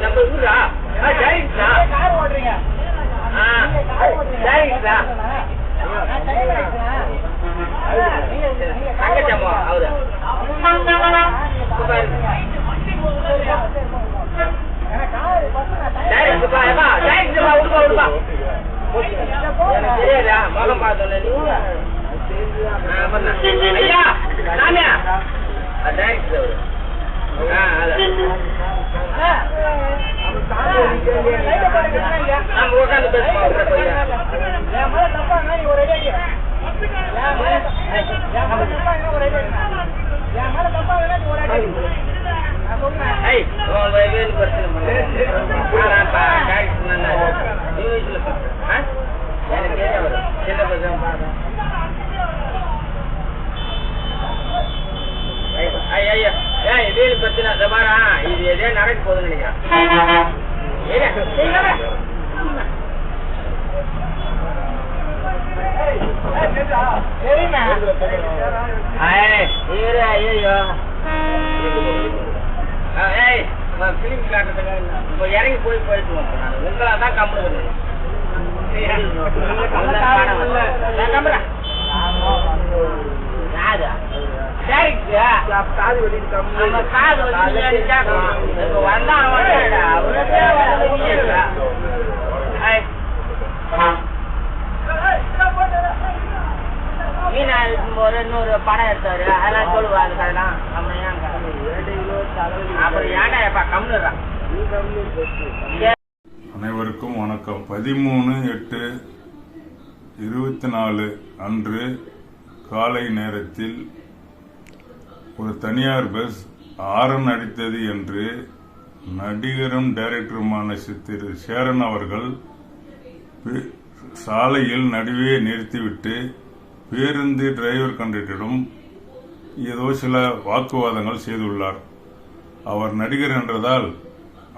நம்ம ஊரா ஜெயிச்சா கார் ஓடுறீங்க ஜெயிச்சா தங்கச்சம்மா அவரு தெரியாதா மகம் பார்த்தோன்னு ஐயா நானே டைரக்டர் நம்ம உட்காந்து பேசுவோம் வீடு பிரச்சனை பாரா இது எதே நடக்க போகுதுன்னு நினைக்கிறேன் இறங்கி போயிட்டு உங்களா தான் கம்பெனி இன்னொரு படம் எடுத்தாரு அதெல்லாம் சொல்லுவா அது கதைலாம் அப்புறம் ஏன்டா கம்முறான். அனைவருக்கும் வணக்கம். 13/8/24 அன்று காலை நேரத்தில் ஒரு தனியார் பஸ் ஆரன் அடித்தது என்று நடிகரும் டைரக்டருமான திரு சேரன் அவர்கள் சாலையில் நடுவே நிறுத்திவிட்டு பேருந்து டிரைவர் கண்டக்டரிடம் ஏதோ சில வாக்குவாதங்கள் செய்துள்ளார். அவர் நடிகர் என்றதால்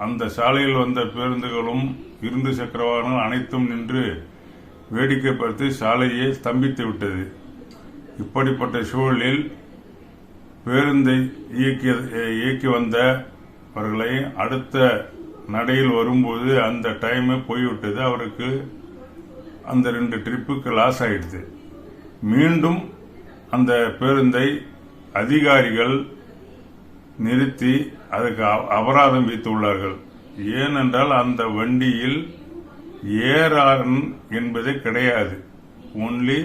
அந்த சாலையில் வந்த பேருந்துகளும் இருந்து சக்கர வாகனங்கள் அனைத்தும் நின்று வேடிக்கை பார்த்து சாலையை ஸ்தம்பித்து விட்டது. இப்படிப்பட்ட சூழலில் பேருந்தை இயக்கி வந்தவர்களை அடுத்த நடையில் வரும்போது அந்த டைம் போய்விட்டது. அவருக்கு அந்த 2 ட்ரிப்புக்கு லாஸ் ஆயிடுது. மீண்டும் அந்த பேருந்தை அதிகாரிகள் நிறுத்தி அதுக்கு அபராதம் விதித்துள்ளார்கள். ஏனென்றால் அந்த வண்டியில் ஏர் ஹார்ன் என்பதே கிடையாது. ஒன்லி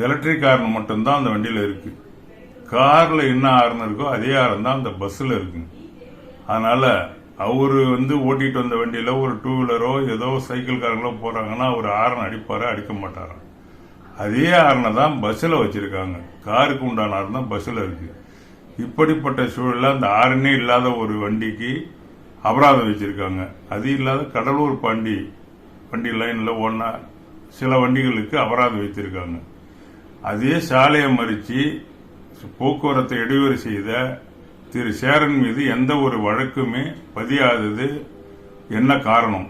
எலக்ட்ரிக் ஹார்ன் மட்டும்தான் அந்த வண்டியில் இருக்கு. கார்ல என்ன ஹார்ன் இருக்கோ அதே ஹார்ன் தான் அந்த பஸ்ல இருக்கு. அதனால அவரு ஓட்டிட்டு வந்த வண்டியில ஒரு 2 வீலரோ ஏதோ சைக்கிள் காரங்களோ போறாங்கன்னா அவர் ஹார்ன் அடிப்பாரா அடிக்க மாட்டாராம். அதே ஹார்னை தான் பஸ்ல வச்சிருக்காங்க. காருக்கு உண்டான ஹார்ன் தான் பஸ்ல இருக்கு. இப்படிப்பட்ட சூழலில் அந்த ஹார்னே இல்லாத ஒரு வண்டிக்கு அபராதம் வச்சிருக்காங்க. அது இல்லாத கடலூர் வண்டி லைன்ல ஒன்னா சில வண்டிகளுக்கு அபராதம் வைத்திருக்காங்க. அதே சாலையை மறிச்சு போக்குவரத்தை இடையூறு செய்த திரு சேரன் மீது எந்த ஒரு வழக்குமே பதியாதது என்ன காரணம்?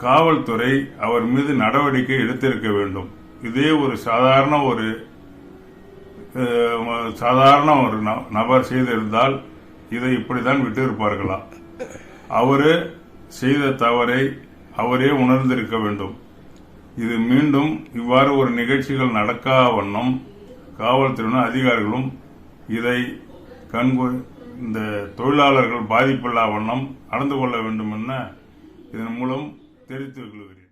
காவல்துறை அவர் மீது நடவடிக்கை எடுத்திருக்க வேண்டும். இதே ஒரு சாதாரண ஒரு நபர் செய்திருந்தால் இதை இப்படித்தான் விட்டு இருப்பார்களா? அவரு செய்த தவறை அவரே உணர்ந்திருக்க வேண்டும். இது மீண்டும் இவ்வாறு ஒரு நிகழ்ச்சிகள் நடக்கா வண்ணம் காவல்துறையினர் அதிகாரிகளும் இதை இந்த தொழிலாளர்கள் பாதிப்பில்லா வண்ணம் நடந்து கொள்ள வேண்டும் என இதன் மூலம் தெரிவித்துக் கொள்கிறேன்.